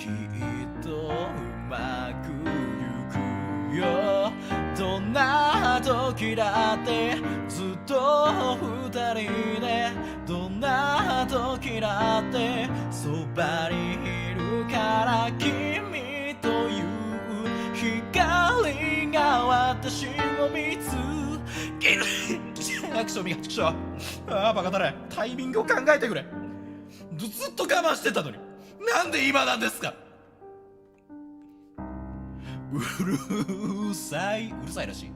きっとうまくいくよ。どんな時だってずっと二人で、どんな時だってそばにいるから、君という光が私を見つける。くしょみがくしょ。ああバカだね。タイミングを考えてくれ。ずっと我慢してたのに、なんで今なんですか。うるさいらしい。